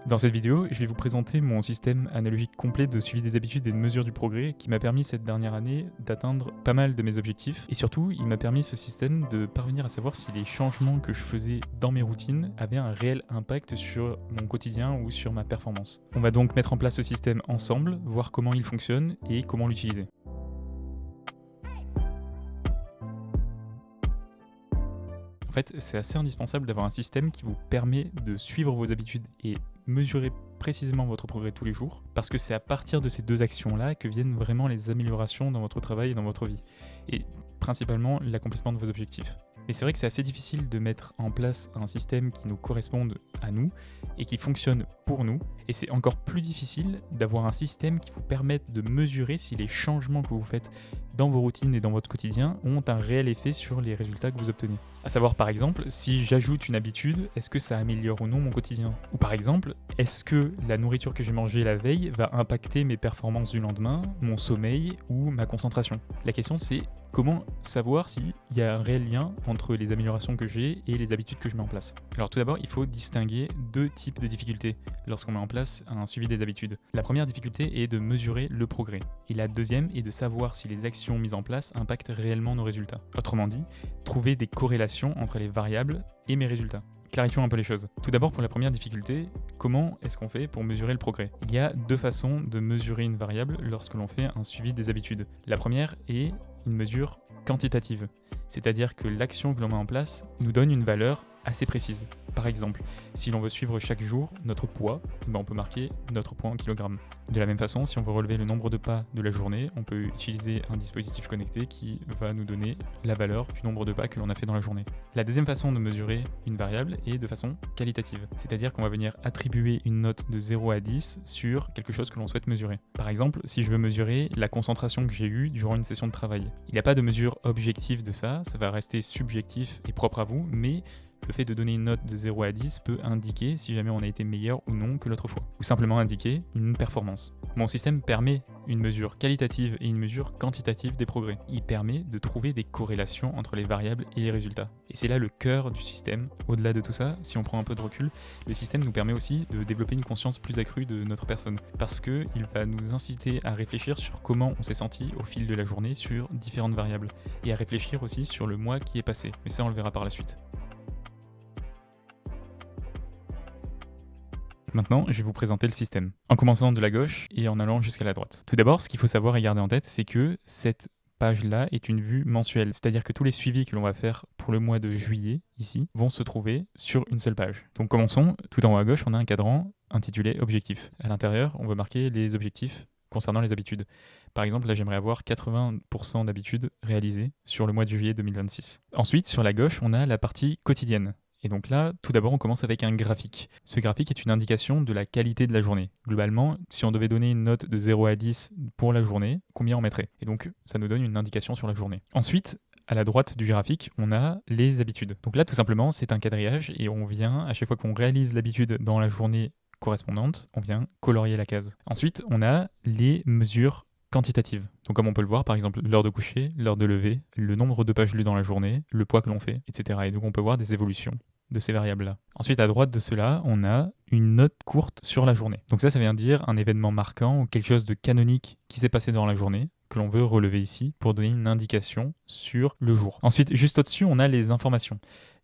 Dans cette vidéo, je vais vous présenter mon système analogique complet de suivi des habitudes et de mesure du progrès qui m'a permis cette dernière année d'atteindre pas mal de mes objectifs. Et surtout, il m'a permis ce système de parvenir à savoir si les changements que je faisais dans mes routines avaient un réel impact sur mon quotidien ou sur ma performance. On va donc mettre en place ce système ensemble, voir comment il fonctionne et comment l'utiliser. En fait, c'est assez indispensable d'avoir un système qui vous permet de suivre vos habitudes et mesurer précisément votre progrès tous les jours, parce que c'est à partir de ces deux actions-là que viennent vraiment les améliorations dans votre travail et dans votre vie, et principalement l'accomplissement de vos objectifs. Mais c'est vrai que c'est assez difficile de mettre en place un système qui nous corresponde à nous et qui fonctionne pour nous, et c'est encore plus difficile d'avoir un système qui vous permette de mesurer si les changements que vous faites dans vos routines et dans votre quotidien ont un réel effet sur les résultats que vous obtenez. À savoir par exemple, si j'ajoute une habitude, est-ce que ça améliore ou non mon quotidien? Ou par exemple, est-ce que la nourriture que j'ai mangée la veille va impacter mes performances du lendemain, mon sommeil ou ma concentration? La question c'est comment savoir s'il y a un réel lien entre les améliorations que j'ai et les habitudes que je mets en place. Alors tout d'abord, il faut distinguer deux types de difficultés lorsqu'on met en place un suivi des habitudes. La première difficulté est de mesurer le progrès, et la deuxième est de savoir si les actions mises en place impactent réellement nos résultats. Autrement dit, trouver des corrélations entre les variables et mes résultats. Clarifions un peu les choses. Tout d'abord, pour la première difficulté, comment est-ce qu'on fait pour mesurer le progrès? Il y a deux façons de mesurer une variable lorsque l'on fait un suivi des habitudes. La première est une mesure quantitative, c'est-à-dire que l'action que l'on met en place nous donne une valeur assez précise. Par exemple, si l'on veut suivre chaque jour notre poids, on peut marquer notre poids en kilogrammes. De la même façon, si on veut relever le nombre de pas de la journée, on peut utiliser un dispositif connecté qui va nous donner la valeur du nombre de pas que l'on a fait dans la journée. La deuxième façon de mesurer une variable est de façon qualitative, c'est-à-dire qu'on va venir attribuer une note de 0 à 10 sur quelque chose que l'on souhaite mesurer. Par exemple, si je veux mesurer la concentration que j'ai eue durant une session de travail. Il n'y a pas de mesure objective de ça, ça va rester subjectif et propre à vous, mais le fait de donner une note de 0 à 10 peut indiquer si jamais on a été meilleur ou non que l'autre fois, ou simplement indiquer une performance. Mon système permet une mesure qualitative et une mesure quantitative des progrès. Il permet de trouver des corrélations entre les variables et les résultats. Et c'est là le cœur du système. Au-delà de tout ça, si on prend un peu de recul, le système nous permet aussi de développer une conscience plus accrue de notre personne, parce qu'il va nous inciter à réfléchir sur comment on s'est senti au fil de la journée sur différentes variables, et à réfléchir aussi sur le mois qui est passé. Mais ça, on le verra par la suite. Maintenant, je vais vous présenter le système, en commençant de la gauche et en allant jusqu'à la droite. Tout d'abord, ce qu'il faut savoir et garder en tête, c'est que cette page-là est une vue mensuelle, c'est-à-dire que tous les suivis que l'on va faire pour le mois de juillet, ici, vont se trouver sur une seule page. Donc commençons, tout en haut à gauche, on a un cadran intitulé Objectifs. À l'intérieur, on va marquer les objectifs concernant les habitudes. Par exemple, là, j'aimerais avoir 80% d'habitudes réalisées sur le mois de juillet 2026. Ensuite, sur la gauche, on a la partie quotidienne. Et donc là, tout d'abord, on commence avec un graphique. Ce graphique est une indication de la qualité de la journée. Globalement, si on devait donner une note de 0 à 10 pour la journée, combien on mettrait? Et donc, ça nous donne une indication sur la journée. Ensuite, à la droite du graphique, on a les habitudes. Donc là, tout simplement, c'est un quadrillage et on vient, à chaque fois qu'on réalise l'habitude dans la journée correspondante, on vient colorier la case. Ensuite, on a les mesures quantitatives. Donc comme on peut le voir, par exemple, l'heure de coucher, l'heure de lever, le nombre de pages lues dans la journée, le poids que l'on fait, etc. Et donc on peut voir des évolutions de ces variables-là. Ensuite, à droite de cela, on a une note courte sur la journée. Donc ça vient dire un événement marquant ou quelque chose de canonique qui s'est passé dans la journée, que l'on veut relever ici pour donner une indication sur le jour. Ensuite, juste au-dessus, on a les informations.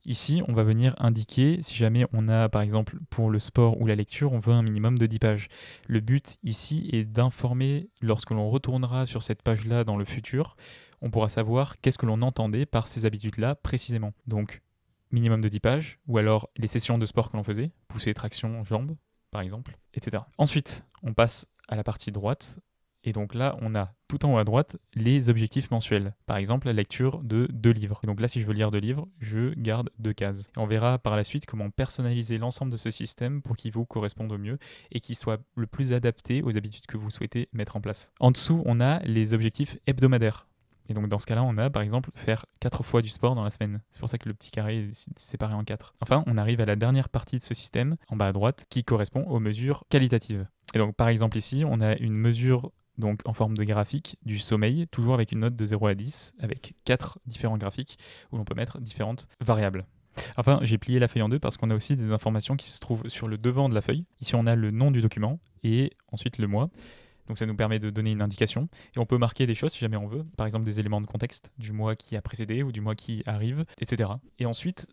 Ici, on va venir indiquer si jamais on a, par exemple, pour le sport ou la lecture, on veut un minimum de 10 pages. Le but ici est d'informer, lorsque l'on retournera sur cette page-là dans le futur, on pourra savoir qu'est-ce que l'on entendait par ces habitudes-là précisément. Donc, minimum de 10 pages, ou alors les sessions de sport que l'on faisait, pousser, traction, jambes, par exemple, etc. Ensuite, on passe à la partie droite, et donc là, on a tout en haut à droite les objectifs mensuels. Par exemple, la lecture de 2 livres. Et donc là, si je veux lire 2 livres, je garde 2 cases. Et on verra par la suite comment personnaliser l'ensemble de ce système pour qu'il vous corresponde au mieux et qu'il soit le plus adapté aux habitudes que vous souhaitez mettre en place. En dessous, on a les objectifs hebdomadaires. Et donc dans ce cas-là, on a par exemple faire 4 fois du sport dans la semaine. C'est pour ça que le petit carré est séparé en 4. Enfin, on arrive à la dernière partie de ce système, en bas à droite, qui correspond aux mesures qualitatives. Et donc par exemple ici, on a une mesure donc en forme de graphique du sommeil, toujours avec une note de 0 à 10, avec 4 différents graphiques où l'on peut mettre différentes variables. Enfin, j'ai plié la feuille en deux parce qu'on a aussi des informations qui se trouvent sur le devant de la feuille. Ici, on a le nom du document et ensuite le mois. Donc ça nous permet de donner une indication. Et on peut marquer des choses si jamais on veut, par exemple des éléments de contexte du mois qui a précédé ou du mois qui arrive, etc. Et ensuite,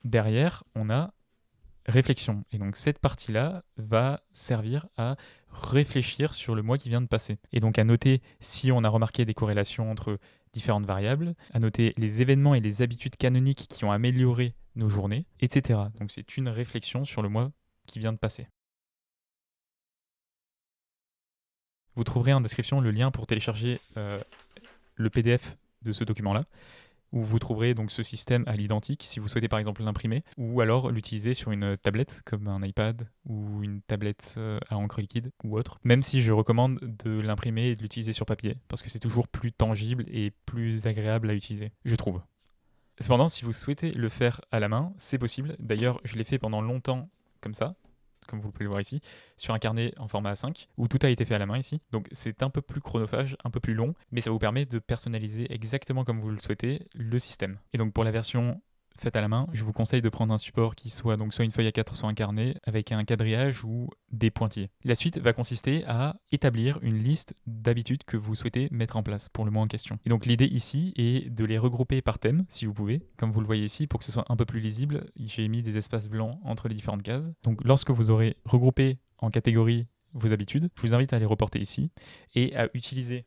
derrière, on a réflexion. Et donc cette partie-là va servir à réfléchir sur le mois qui vient de passer. Et donc à noter si on a remarqué des corrélations entre différentes variables, à noter les événements et les habitudes canoniques qui ont amélioré nos journées, etc. Donc c'est une réflexion sur le mois qui vient de passer. Vous trouverez en description le lien pour télécharger le PDF de ce document-là, où vous trouverez donc ce système à l'identique si vous souhaitez par exemple l'imprimer, ou alors l'utiliser sur une tablette comme un iPad ou une tablette à encre liquide ou autre, même si je recommande de l'imprimer et de l'utiliser sur papier, parce que c'est toujours plus tangible et plus agréable à utiliser, je trouve. Cependant, si vous souhaitez le faire à la main, c'est possible. D'ailleurs, je l'ai fait pendant longtemps comme ça, comme vous pouvez le voir ici, sur un carnet en format A5, où tout a été fait à la main ici. Donc c'est un peu plus chronophage, un peu plus long, mais ça vous permet de personnaliser exactement comme vous le souhaitez le système. Et donc pour la version faite à la main, je vous conseille de prendre un support qui soit donc soit une feuille A4, soit un carnet, avec un quadrillage ou des pointillés. La suite va consister à établir une liste d'habitudes que vous souhaitez mettre en place pour le mois en question. Et donc l'idée ici est de les regrouper par thème, si vous pouvez. Comme vous le voyez ici, pour que ce soit un peu plus lisible, j'ai mis des espaces blancs entre les différentes cases. Donc lorsque vous aurez regroupé en catégories vos habitudes, je vous invite à les reporter ici et à utiliser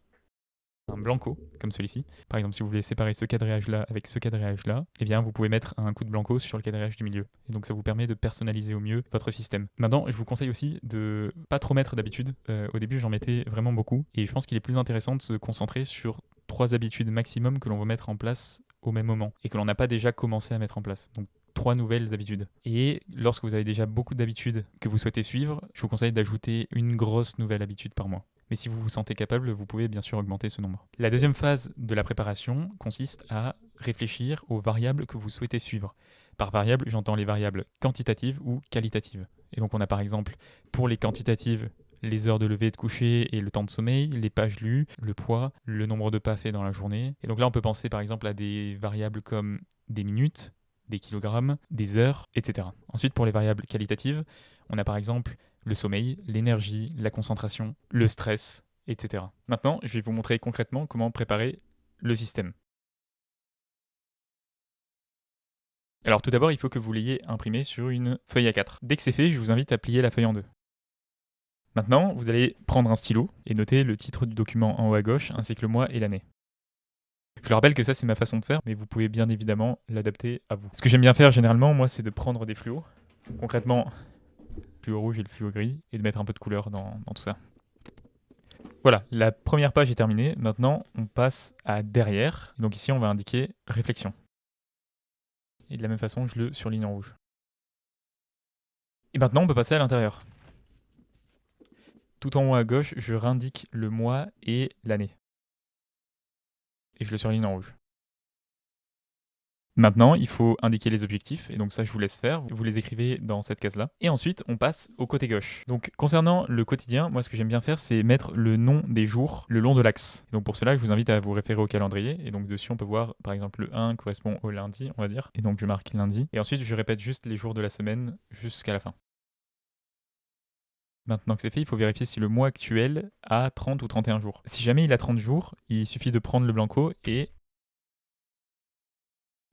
un blanco comme celui-ci. Par exemple, si vous voulez séparer ce quadrillage-là avec ce quadrillage-là, eh bien, vous pouvez mettre un coup de blanco sur le quadrillage du milieu. Et donc, ça vous permet de personnaliser au mieux votre système. Maintenant, je vous conseille aussi de pas trop mettre d'habitudes. Au début, j'en mettais vraiment beaucoup. Et je pense qu'il est plus intéressant de se concentrer sur 3 habitudes maximum que l'on veut mettre en place au même moment et que l'on n'a pas déjà commencé à mettre en place. Donc, 3 nouvelles habitudes. Et lorsque vous avez déjà beaucoup d'habitudes que vous souhaitez suivre, je vous conseille d'ajouter une grosse nouvelle habitude par mois. Mais si vous vous sentez capable, vous pouvez bien sûr augmenter ce nombre. La deuxième phase de la préparation consiste à réfléchir aux variables que vous souhaitez suivre. Par variable, j'entends les variables quantitatives ou qualitatives. Et donc on a par exemple, pour les quantitatives, les heures de lever et de coucher et le temps de sommeil, les pages lues, le poids, le nombre de pas faits dans la journée. Et donc là, on peut penser par exemple à des variables comme des minutes, des kilogrammes, des heures, etc. Ensuite, pour les variables qualitatives, on a par exemple le sommeil, l'énergie, la concentration, le stress, etc. Maintenant, je vais vous montrer concrètement comment préparer le système. Alors tout d'abord, il faut que vous l'ayez imprimé sur une feuille A4. Dès que c'est fait, je vous invite à plier la feuille en deux. Maintenant, vous allez prendre un stylo et noter le titre du document en haut à gauche, ainsi que le mois et l'année. Je le rappelle que ça, c'est ma façon de faire, mais vous pouvez bien évidemment l'adapter à vous. Ce que j'aime bien faire généralement, moi, c'est de prendre des fluos. Concrètement, le fluo rouge et le fluo gris, et de mettre un peu de couleur dans tout ça. Voilà, la première page est terminée. Maintenant, on passe à derrière. Donc ici, on va indiquer réflexion. Et de la même façon, je le surligne en rouge. Et maintenant, on peut passer à l'intérieur. Tout en haut à gauche, je réindique le mois et l'année. Et je le surligne en rouge. Maintenant, il faut indiquer les objectifs, et donc ça je vous laisse faire, vous les écrivez dans cette case-là. Et ensuite, on passe au côté gauche. Donc concernant le quotidien, moi ce que j'aime bien faire, c'est mettre le nom des jours le long de l'axe. Donc pour cela, je vous invite à vous référer au calendrier, et donc dessus on peut voir, par exemple le 1 correspond au lundi, on va dire, et donc je marque lundi. Et ensuite, je répète juste les jours de la semaine jusqu'à la fin. Maintenant que c'est fait, il faut vérifier si le mois actuel a 30 ou 31 jours. Si jamais il a 30 jours, il suffit de prendre le blanco et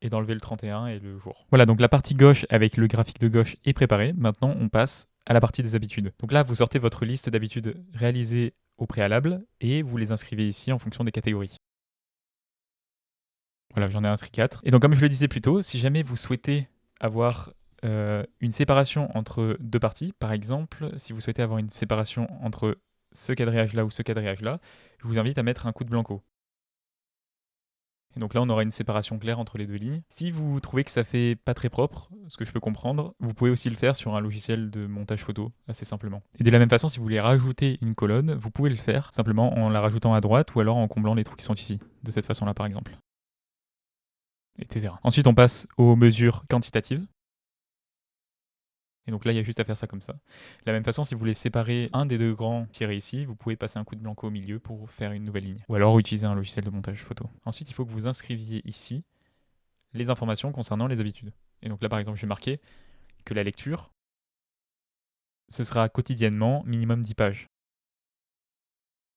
d'enlever le 31 et le jour. Voilà, donc la partie gauche avec le graphique de gauche est préparée. Maintenant, on passe à la partie des habitudes. Donc là, vous sortez votre liste d'habitudes réalisées au préalable et vous les inscrivez ici en fonction des catégories. Voilà, j'en ai inscrit 4. Et donc, comme je le disais plus tôt, si jamais vous souhaitez avoir une séparation entre deux parties, par exemple, si vous souhaitez avoir une séparation entre ce quadrillage-là ou ce quadrillage-là, je vous invite à mettre un coup de blanco. Et donc là, on aura une séparation claire entre les deux lignes. Si vous trouvez que ça fait pas très propre, ce que je peux comprendre, vous pouvez aussi le faire sur un logiciel de montage photo, assez simplement. Et de la même façon, si vous voulez rajouter une colonne, vous pouvez le faire simplement en la rajoutant à droite ou alors en comblant les trous qui sont ici, de cette façon-là par exemple. Etc. Ensuite, on passe aux mesures quantitatives. Et donc là, il y a juste à faire ça comme ça. De la même façon, si vous voulez séparer un des deux grands tirés ici, vous pouvez passer un coup de blanco au milieu pour faire une nouvelle ligne. Ou alors utiliser un logiciel de montage photo. Ensuite, il faut que vous inscriviez ici les informations concernant les habitudes. Et donc là, par exemple, je vais marquer que la lecture, ce sera quotidiennement minimum 10 pages.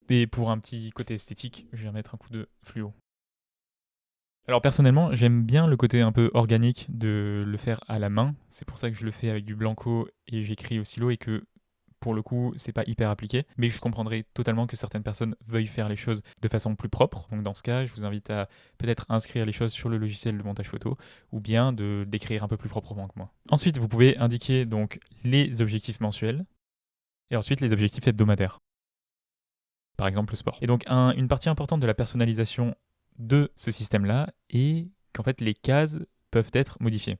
Et pour un petit côté esthétique, je vais mettre un coup de fluo. Alors personnellement, j'aime bien le côté un peu organique de le faire à la main. C'est pour ça que je le fais avec du blanco et j'écris au stylo et que pour le coup, c'est pas hyper appliqué. Mais je comprendrais totalement que certaines personnes veuillent faire les choses de façon plus propre. Donc dans ce cas, je vous invite à peut-être inscrire les choses sur le logiciel de montage photo ou bien d'écrire un peu plus proprement que moi. Ensuite, vous pouvez indiquer donc les objectifs mensuels et ensuite les objectifs hebdomadaires. Par exemple le sport. Et donc une partie importante de la personnalisation de ce système-là est qu'en fait les cases peuvent être modifiées.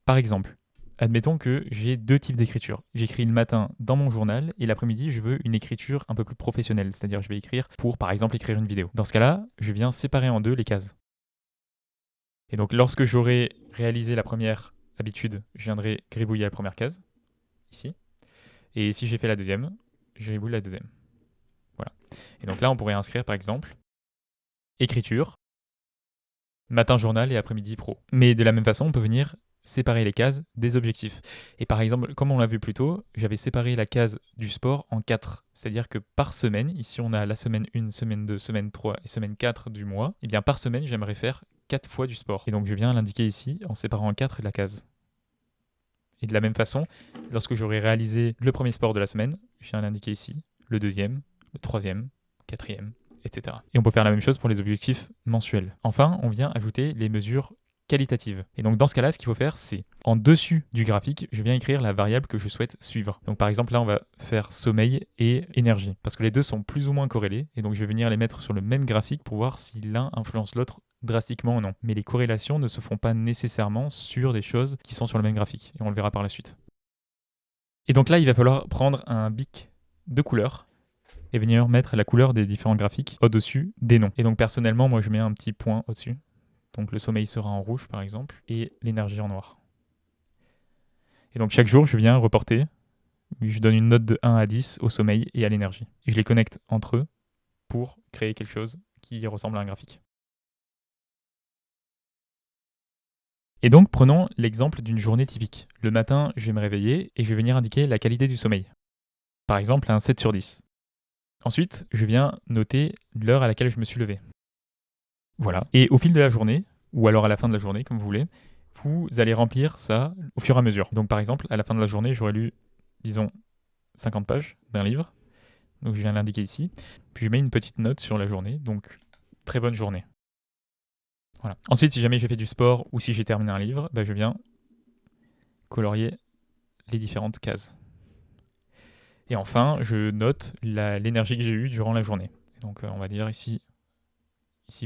Par exemple, admettons que j'ai 2 types d'écriture. J'écris le matin dans mon journal et l'après-midi je veux une écriture un peu plus professionnelle, c'est-à-dire je vais écrire pour par exemple écrire une vidéo. Dans ce cas-là, je viens séparer en 2 les cases. Et donc lorsque j'aurai réalisé la première habitude, je viendrai gribouiller la première case, ici. Et si j'ai fait la deuxième, je gribouille la deuxième. Voilà. Et donc là, on pourrait inscrire par exemple écriture, matin journal et après-midi pro. Mais de la même façon, on peut venir séparer les cases des objectifs. Et par exemple, comme on l'a vu plus tôt, j'avais séparé la case du sport en 4. C'est-à-dire que par semaine, ici on a la semaine 1, semaine 2, semaine 3 et semaine 4 du mois, et bien par semaine, j'aimerais faire 4 fois du sport. Et donc je viens l'indiquer ici en séparant en 4 la case. Et de la même façon, lorsque j'aurai réalisé le premier sport de la semaine, je viens l'indiquer ici, le deuxième, le troisième, quatrième, etc. Et on peut faire la même chose pour les objectifs mensuels. Enfin, on vient ajouter les mesures qualitatives. Et donc dans ce cas-là, ce qu'il faut faire, c'est en dessus du graphique, je viens écrire la variable que je souhaite suivre. Donc par exemple, là, on va faire sommeil et énergie, parce que les deux sont plus ou moins corrélés, et donc je vais venir les mettre sur le même graphique pour voir si l'un influence l'autre drastiquement ou non. Mais les corrélations ne se font pas nécessairement sur des choses qui sont sur le même graphique, et on le verra par la suite. Et donc là, il va falloir prendre un bic de couleur et venir mettre la couleur des différents graphiques au-dessus des noms. Et donc personnellement, moi je mets un petit point au-dessus. Donc le sommeil sera en rouge par exemple, et l'énergie en noir. Et donc chaque jour, je viens reporter, je donne une note de 1 à 10 au sommeil et à l'énergie. Et je les connecte entre eux pour créer quelque chose qui ressemble à un graphique. Et donc prenons l'exemple d'une journée typique. Le matin, je vais me réveiller et je vais venir indiquer la qualité du sommeil. Par exemple, un 7 sur 10. Ensuite, je viens noter l'heure à laquelle je me suis levé. Voilà. Et au fil de la journée, ou alors à la fin de la journée, comme vous voulez, vous allez remplir ça au fur et à mesure. Donc par exemple, à la fin de la journée, j'aurais lu, disons, 50 pages d'un livre. Donc je viens l'indiquer ici. Puis je mets une petite note sur la journée. Donc, très bonne journée. Voilà. Ensuite, si jamais j'ai fait du sport ou si j'ai terminé un livre, je viens colorier les différentes cases. Et enfin, je note l'énergie que j'ai eue durant la journée. Donc on va dire ici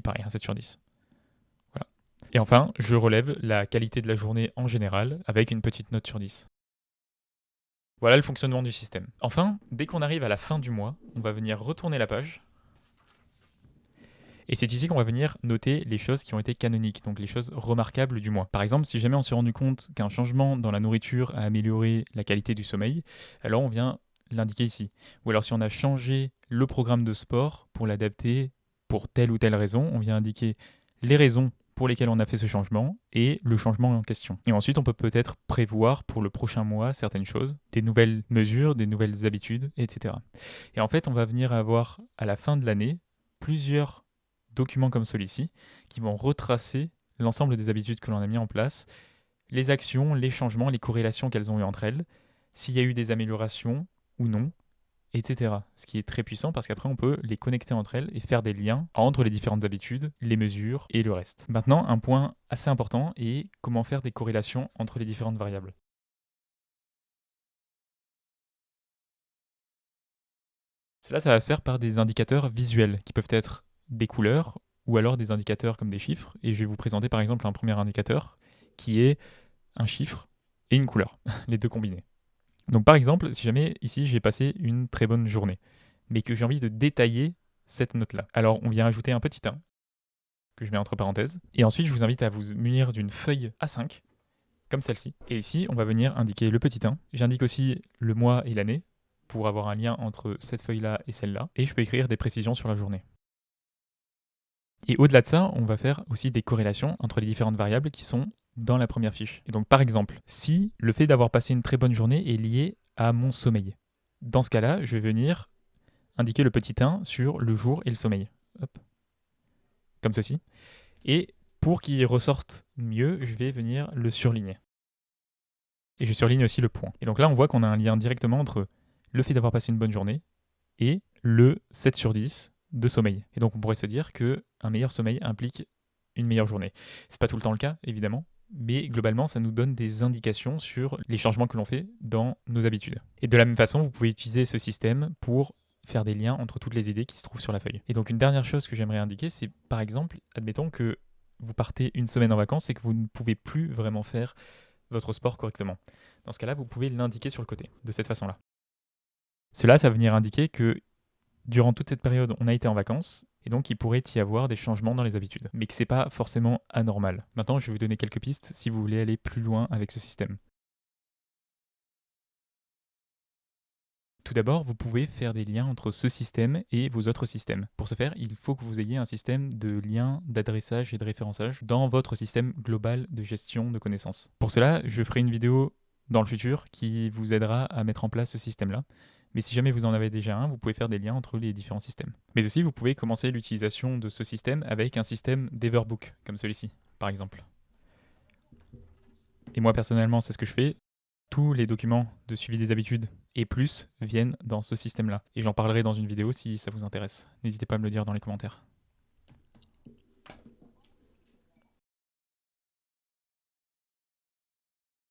pareil, un 7 sur 10. Voilà. Et enfin, je relève la qualité de la journée en général avec une petite note sur 10. Voilà le fonctionnement du système. Enfin, dès qu'on arrive à la fin du mois, on va venir retourner la page. Et c'est ici qu'on va venir noter les choses qui ont été canoniques, donc les choses remarquables du mois. Par exemple, si jamais on s'est rendu compte qu'un changement dans la nourriture a amélioré la qualité du sommeil, alors on vient l'indiquer ici. Ou alors si on a changé le programme de sport pour l'adapter pour telle ou telle raison, on vient indiquer les raisons pour lesquelles on a fait ce changement et le changement en question. Et ensuite, on peut peut-être prévoir pour le prochain mois certaines choses, des nouvelles mesures, des nouvelles habitudes, etc. Et en fait, on va venir avoir à la fin de l'année plusieurs documents comme celui-ci qui vont retracer l'ensemble des habitudes que l'on a mis en place, les actions, les changements, les corrélations qu'elles ont eues entre elles, s'il y a eu des améliorations ou non, etc. Ce qui est très puissant parce qu'après on peut les connecter entre elles et faire des liens entre les différentes habitudes, les mesures et le reste. Maintenant, un point assez important est comment faire des corrélations entre les différentes variables. Cela, ça va se faire par des indicateurs visuels qui peuvent être des couleurs ou alors des indicateurs comme des chiffres. Et je vais vous présenter par exemple un premier indicateur qui est un chiffre et une couleur, les deux combinés. Donc par exemple, si jamais ici j'ai passé une très bonne journée, mais que j'ai envie de détailler cette note-là, alors on vient ajouter un petit 1 que je mets entre parenthèses. Et ensuite, je vous invite à vous munir d'une feuille A5, comme celle-ci. Et ici, on va venir indiquer le petit 1. J'indique aussi le mois et l'année, pour avoir un lien entre cette feuille-là et celle-là. Et je peux écrire des précisions sur la journée. Et au-delà de ça, on va faire aussi des corrélations entre les différentes variables qui sont dans la première fiche. Et donc par exemple, si le fait d'avoir passé une très bonne journée est lié à mon sommeil, dans ce cas-là, je vais venir indiquer le petit 1 sur le jour et le sommeil. Hop. Comme ceci. Et pour qu'il ressorte mieux, je vais venir le surligner. Et je surligne aussi le point. Et donc là, on voit qu'on a un lien directement entre le fait d'avoir passé une bonne journée et le 7 sur 10 de sommeil. Et donc on pourrait se dire qu'un meilleur sommeil implique une meilleure journée. C'est pas tout le temps le cas, évidemment, mais globalement, ça nous donne des indications sur les changements que l'on fait dans nos habitudes. Et de la même façon, vous pouvez utiliser ce système pour faire des liens entre toutes les idées qui se trouvent sur la feuille. Et donc une dernière chose que j'aimerais indiquer, c'est par exemple, admettons que vous partez une semaine en vacances et que vous ne pouvez plus vraiment faire votre sport correctement. Dans ce cas-là, vous pouvez l'indiquer sur le côté, de cette façon-là. Cela, ça va venir indiquer que durant toute cette période, on a été en vacances, et donc il pourrait y avoir des changements dans les habitudes, mais que c'est pas forcément anormal. Maintenant, je vais vous donner quelques pistes si vous voulez aller plus loin avec ce système. Tout d'abord, vous pouvez faire des liens entre ce système et vos autres systèmes. Pour ce faire, il faut que vous ayez un système de liens, d'adressage et de référençage dans votre système global de gestion de connaissances. Pour cela, je ferai une vidéo dans le futur qui vous aidera à mettre en place ce système-là. Mais si jamais vous en avez déjà un, vous pouvez faire des liens entre les différents systèmes. Mais aussi, vous pouvez commencer l'utilisation de ce système avec un système d'Everbook, comme celui-ci, par exemple. Et moi, personnellement, c'est ce que je fais. Tous les documents de suivi des habitudes et plus viennent dans ce système-là. Et j'en parlerai dans une vidéo si ça vous intéresse. N'hésitez pas à me le dire dans les commentaires.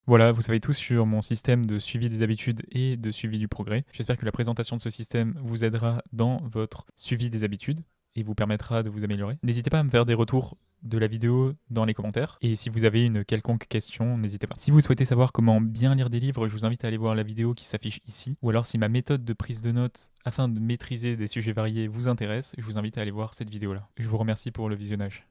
Voilà, vous savez tout sur mon système de suivi des habitudes et de suivi du progrès. J'espère que la présentation de ce système vous aidera dans votre suivi des habitudes et vous permettra de vous améliorer. N'hésitez pas à me faire des retours de la vidéo dans les commentaires. Et si vous avez une quelconque question, n'hésitez pas. Si vous souhaitez savoir comment bien lire des livres, je vous invite à aller voir la vidéo qui s'affiche ici. Ou alors si ma méthode de prise de notes afin de maîtriser des sujets variés vous intéresse, je vous invite à aller voir cette vidéo-là. Je vous remercie pour le visionnage.